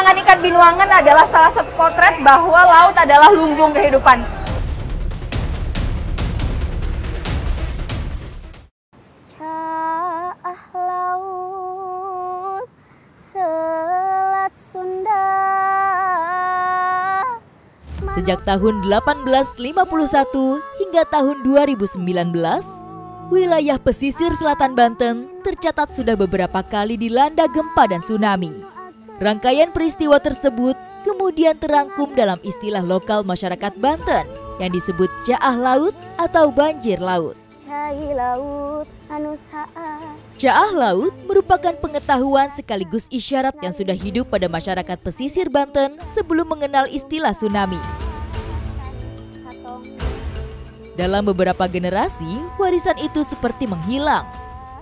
pelelangan ikan Binuangen adalah salah satu potret bahwa laut adalah lumbung kehidupan. Caah laut Selat Sunda. Sejak tahun 1851 hingga tahun 2019, wilayah pesisir selatan Banten tercatat sudah beberapa kali dilanda gempa dan tsunami. Rangkaian peristiwa tersebut kemudian terangkum dalam istilah lokal masyarakat Banten yang disebut caah laut atau banjir laut. Cai laut anu saat. Caah laut merupakan pengetahuan sekaligus isyarat yang sudah hidup pada masyarakat pesisir Banten sebelum mengenal istilah tsunami. Dalam beberapa generasi, warisan itu seperti menghilang,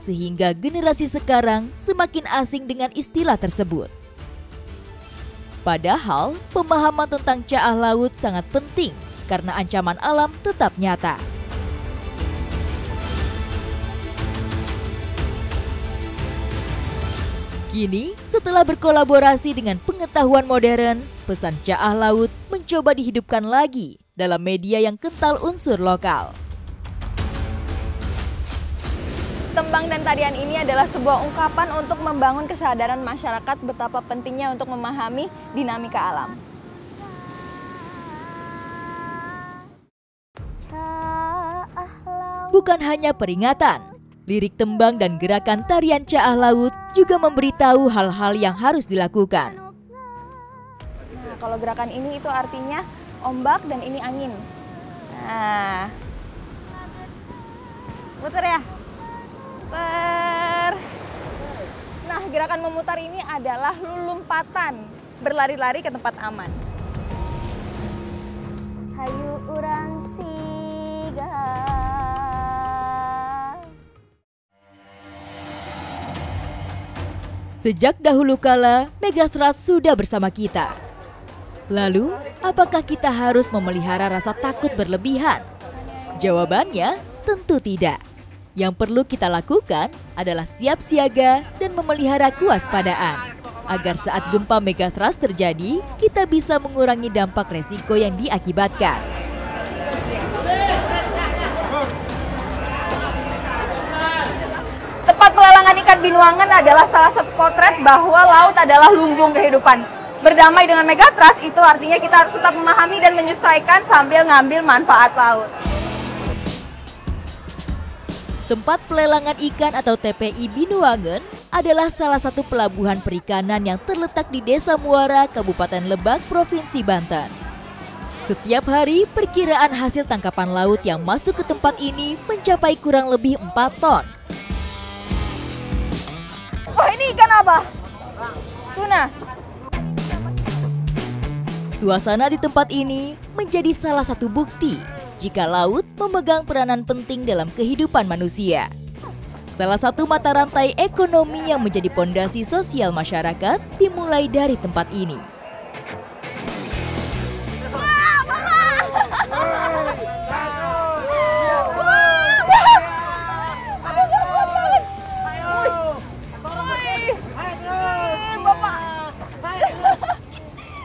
sehingga generasi sekarang semakin asing dengan istilah tersebut. Padahal, pemahaman tentang caah laut sangat penting karena ancaman alam tetap nyata. Kini, setelah berkolaborasi dengan pengetahuan modern, pesan caah laut mencoba dihidupkan lagi dalam media yang kental unsur lokal. Tembang dan tarian ini adalah sebuah ungkapan untuk membangun kesadaran masyarakat betapa pentingnya untuk memahami dinamika alam. Bukan hanya peringatan, lirik tembang dan gerakan tarian caah laut juga memberitahu hal-hal yang harus dilakukan. Nah, kalau gerakan ini itu artinya ombak dan ini angin. Nah, muter ya. Nah, gerakan memutar ini adalah lulumpatan, berlari-lari ke tempat aman. Hayu urang siga. Sejak dahulu kala, Megathrust sudah bersama kita. Lalu, apakah kita harus memelihara rasa takut berlebihan? Jawabannya, tentu tidak. Yang perlu kita lakukan adalah siap siaga dan memelihara kewaspadaan. Agar saat gempa Megathrust terjadi, kita bisa mengurangi dampak resiko yang diakibatkan. Tempat pelelangan ikan Binuangen adalah salah satu potret bahwa laut adalah lumbung kehidupan. Berdamai dengan Megathrust itu artinya kita harus tetap memahami dan menyesuaikan sambil ngambil manfaat laut. Tempat pelelangan ikan atau TPI Binuangen adalah salah satu pelabuhan perikanan yang terletak di Desa Muara, Kabupaten Lebak, Provinsi Banten. Setiap hari, perkiraan hasil tangkapan laut yang masuk ke tempat ini mencapai kurang lebih 4 ton. Wah, ini ikan apa? Tuna. Suasana di tempat ini menjadi salah satu bukti jika laut memegang peranan penting dalam kehidupan manusia. Salah satu mata rantai ekonomi yang menjadi pondasi sosial masyarakat dimulai dari tempat ini.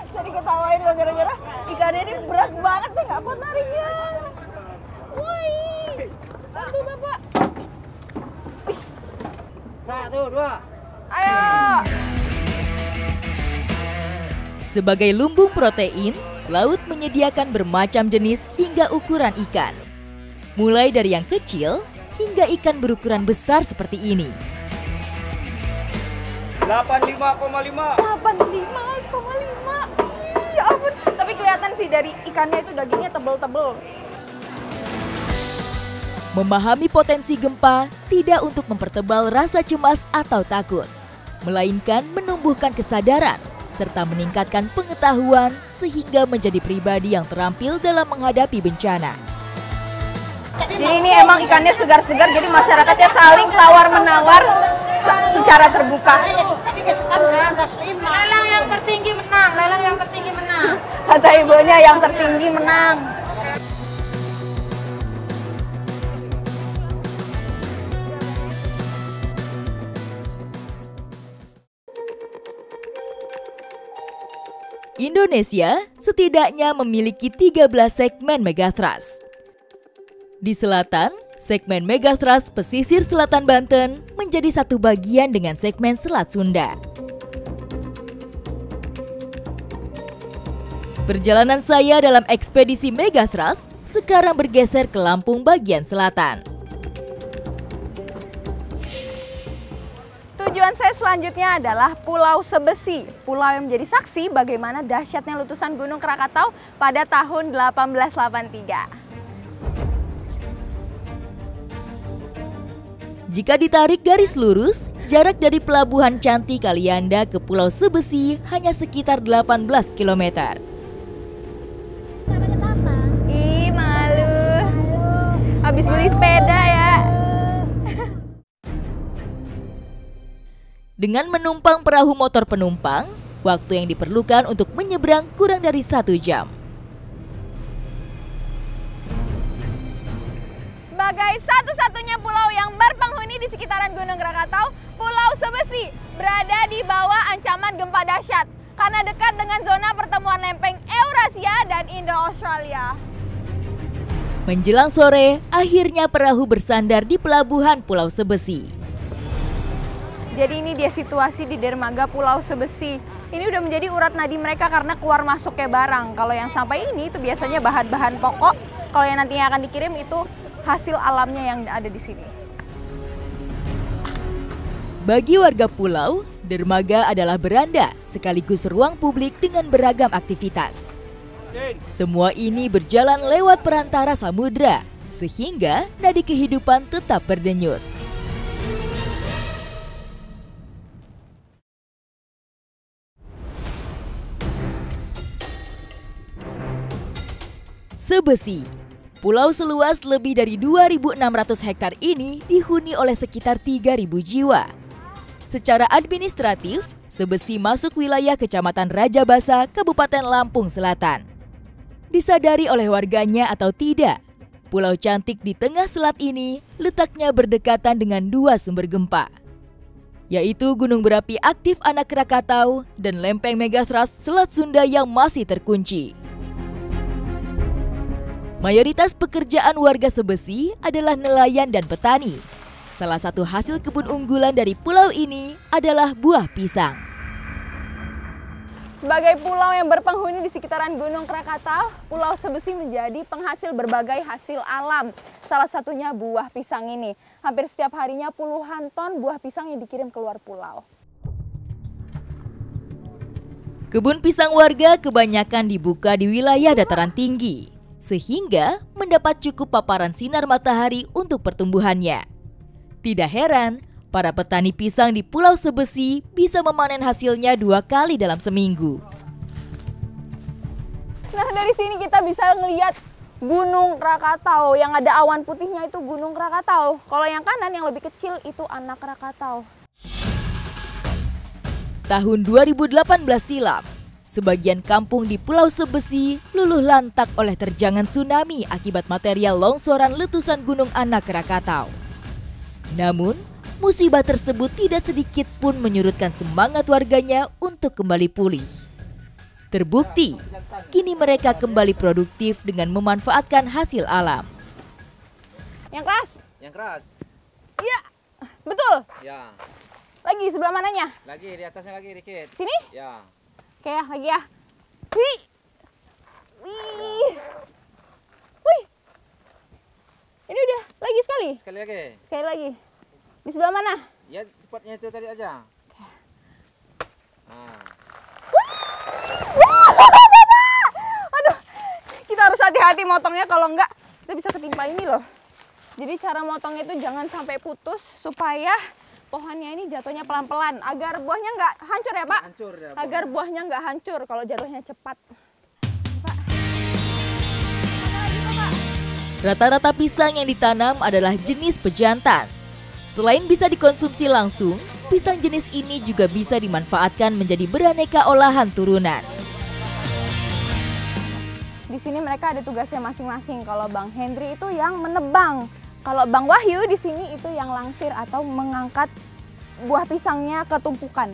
Jadi ketawain loh gara-gara ikannya ini berat banget, saya nggak kuat nariknya. Woi, bantu Bapak. Satu, dua. Ayo. Sebagai lumbung protein, laut menyediakan bermacam jenis hingga ukuran ikan. Mulai dari yang kecil hingga ikan berukuran besar seperti ini. 85,5. 85,5. Ya ampun. Tapi kelihatan sih dari ikannya itu dagingnya tebel-tebel. Memahami potensi gempa tidak untuk mempertebal rasa cemas atau takut, melainkan menumbuhkan kesadaran serta meningkatkan pengetahuan sehingga menjadi pribadi yang terampil dalam menghadapi bencana. Jadi ini emang ikannya segar-segar, jadi masyarakatnya saling tawar-menawar secara terbuka. Lelang yang tertinggi menang, lelang yang tertinggi menang. Kata ibunya yang tertinggi menang. Indonesia setidaknya memiliki 13 segmen megathrust. Di selatan, segmen megathrust pesisir selatan Banten menjadi satu bagian dengan segmen Selat Sunda. Perjalanan saya dalam ekspedisi megathrust sekarang bergeser ke Lampung bagian selatan. Tujuan saya selanjutnya adalah Pulau Sebesi, pulau yang menjadi saksi bagaimana dahsyatnya letusan Gunung Krakatau pada tahun 1883. Jika ditarik garis lurus, jarak dari Pelabuhan Cantik Kalianda ke Pulau Sebesi hanya sekitar 18 km. Ih, malu. Habis beli sepeda ya. Dengan menumpang perahu motor penumpang, waktu yang diperlukan untuk menyeberang kurang dari 1 jam. Sebagai satu-satunya pulau yang berpenghuni di sekitaran Gunung Krakatau, Pulau Sebesi berada di bawah ancaman gempa dahsyat karena dekat dengan zona pertemuan lempeng Eurasia dan Indo-Australia. Menjelang sore, akhirnya perahu bersandar di pelabuhan Pulau Sebesi. Jadi ini dia situasi di dermaga Pulau Sebesi. Ini udah menjadi urat nadi mereka karena keluar masuknya barang. Kalau yang sampai ini itu biasanya bahan-bahan pokok. Kalau yang nantinya akan dikirim itu hasil alamnya yang ada di sini. Bagi warga pulau, dermaga adalah beranda sekaligus ruang publik dengan beragam aktivitas. Semua ini berjalan lewat perantara samudra, sehingga nadi kehidupan tetap berdenyut. Sebesi, pulau seluas lebih dari 2.600 hektar ini dihuni oleh sekitar 3.000 jiwa. Secara administratif, Sebesi masuk wilayah Kecamatan Rajabasa, Kabupaten Lampung Selatan. Disadari oleh warganya atau tidak, Pulau Cantik di tengah selat ini letaknya berdekatan dengan 2 sumber gempa, yaitu gunung berapi aktif Anak Krakatau dan lempeng megathrust Selat Sunda yang masih terkunci. Mayoritas pekerjaan warga Sebesi adalah nelayan dan petani. Salah satu hasil kebun unggulan dari pulau ini adalah buah pisang. Sebagai pulau yang berpenghuni di sekitaran Gunung Krakatau, Pulau Sebesi menjadi penghasil berbagai hasil alam. Salah satunya buah pisang ini. Hampir setiap harinya puluhan ton buah pisang yang dikirim keluar pulau. Kebun pisang warga kebanyakan dibuka di wilayah dataran tinggi, sehingga mendapat cukup paparan sinar matahari untuk pertumbuhannya. Tidak heran, para petani pisang di Pulau Sebesi bisa memanen hasilnya 2 kali dalam seminggu. Nah, dari sini kita bisa melihat Gunung Krakatau. Yang ada awan putihnya itu Gunung Krakatau. Kalau yang kanan yang lebih kecil itu Anak Krakatau. Tahun 2018 silam, sebagian kampung di Pulau Sebesi luluh lantak oleh terjangan tsunami akibat material longsoran letusan Gunung Anak Krakatau. Namun, musibah tersebut tidak sedikit pun menyurutkan semangat warganya untuk kembali pulih. Terbukti, kini mereka kembali produktif dengan memanfaatkan hasil alam. Yang keras? Yang keras. Iya, betul. Ya. Lagi sebelah mananya? Lagi di atasnya lagi dikit. Sini? Ya. Oke ya, lagi ya. Wih. Wih. Wih. Ini udah lagi sekali. Sekali lagi. Sekali lagi. Di sebelah mana? Ya, tempatnya itu tadi aja. Nah. Aduh, kita harus hati-hati motongnya, kalau enggak kita bisa ketimpa ini loh. Jadi cara motongnya itu jangan sampai putus supaya pohonnya ini jatuhnya pelan-pelan agar buahnya nggak hancur ya Pak? Hancur ya. Agar buahnya nggak hancur kalau jatuhnya cepat. Pak. Rata-rata pisang yang ditanam adalah jenis pejantan. Selain bisa dikonsumsi langsung, pisang jenis ini juga bisa dimanfaatkan menjadi beraneka olahan turunan. Di sini mereka ada tugasnya masing-masing. Kalau Bang Hendri itu yang menebang. Kalau Bang Wahyu di sini itu yang langsir atau mengangkat buah pisangnya ke tumpukan.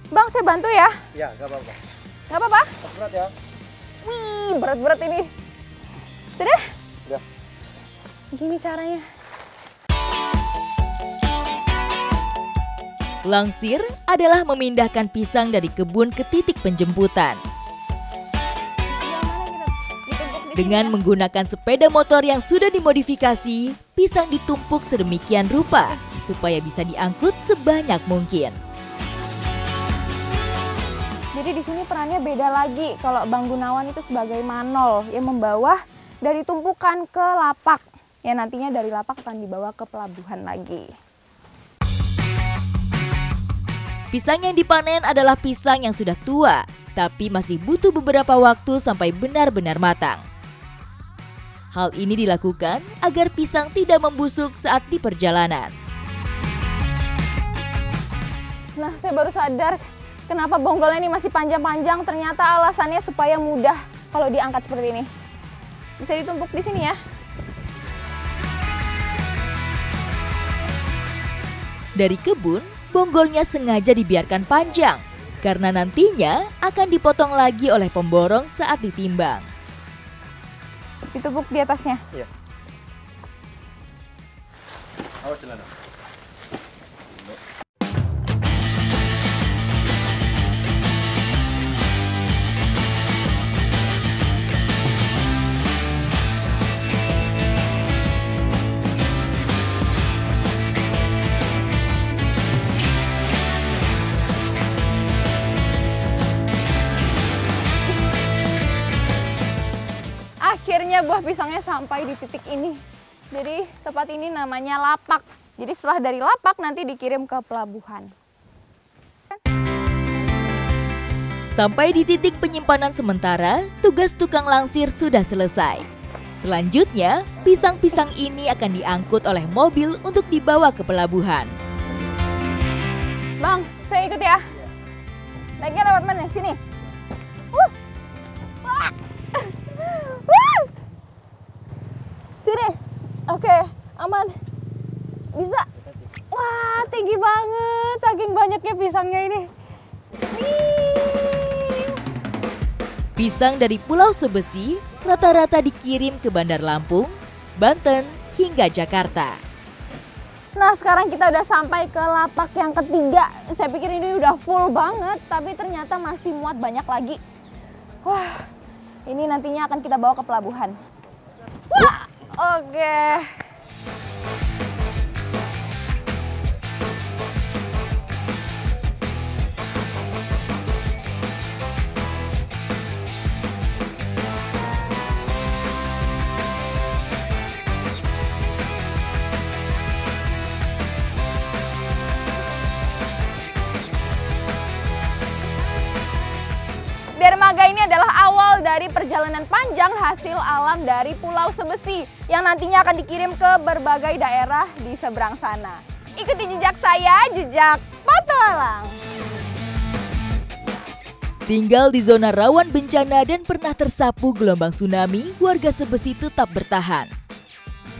Bang, saya bantu ya? Ya, nggak apa-apa. Nggak apa-apa? Berat ya? Wih, berat-berat ini. Sudah? Udah. Gini caranya. Langsir adalah memindahkan pisang dari kebun ke titik penjemputan. Dengan menggunakan sepeda motor yang sudah dimodifikasi, pisang ditumpuk sedemikian rupa supaya bisa diangkut sebanyak mungkin. Jadi di sini perannya beda lagi. Kalau Bang Gunawan itu sebagai manol yang membawa dari tumpukan ke lapak. Ya nantinya dari lapak akan dibawa ke pelabuhan lagi. Pisang yang dipanen adalah pisang yang sudah tua, tapi masih butuh beberapa waktu sampai benar-benar matang. Hal ini dilakukan agar pisang tidak membusuk saat di perjalanan. Nah, saya baru sadar kenapa bonggolnya ini masih panjang-panjang. Ternyata alasannya supaya mudah kalau diangkat seperti ini. Bisa ditumpuk di sini ya. Dari kebun, bonggolnya sengaja dibiarkan panjang karena nantinya akan dipotong lagi oleh pemborong saat ditimbang. Ditumpuk di atasnya. Iya. Awas celana. Akhirnya buah pisangnya sampai di titik ini. Jadi tempat ini namanya lapak. Jadi setelah dari lapak nanti dikirim ke pelabuhan. Sampai di titik penyimpanan sementara, tugas tukang langsir sudah selesai. Selanjutnya, pisang-pisang ini akan diangkut oleh mobil untuk dibawa ke pelabuhan. Bang, saya ikut ya. Naiknya lewat mana? Sini. Wah. Sini. Oke, aman. Bisa. Wah, tinggi banget. Saking banyaknya pisangnya ini. Pisang dari Pulau Sebesi rata-rata dikirim ke Bandar Lampung, Banten, hingga Jakarta. Nah, sekarang kita udah sampai ke lapak yang ketiga. Saya pikir ini udah full banget, tapi ternyata masih muat banyak lagi. Wah, ini nantinya akan kita bawa ke pelabuhan. Wah, oke. Dermaga ini adalah awal dari perjalanan panjang hasil alam dari Pulau Sebesi yang nantinya akan dikirim ke berbagai daerah di seberang sana. Ikuti jejak saya, jejak petualang. Tinggal di zona rawan bencana dan pernah tersapu gelombang tsunami, warga Sebesi tetap bertahan.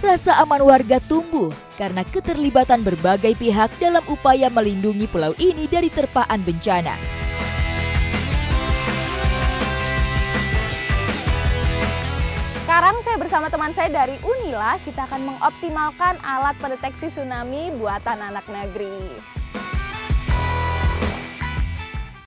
Rasa aman warga tumbuh karena keterlibatan berbagai pihak dalam upaya melindungi pulau ini dari terpaan bencana. Sekarang saya bersama teman saya dari Unila, kita akan mengoptimalkan alat pendeteksi tsunami buatan anak negeri.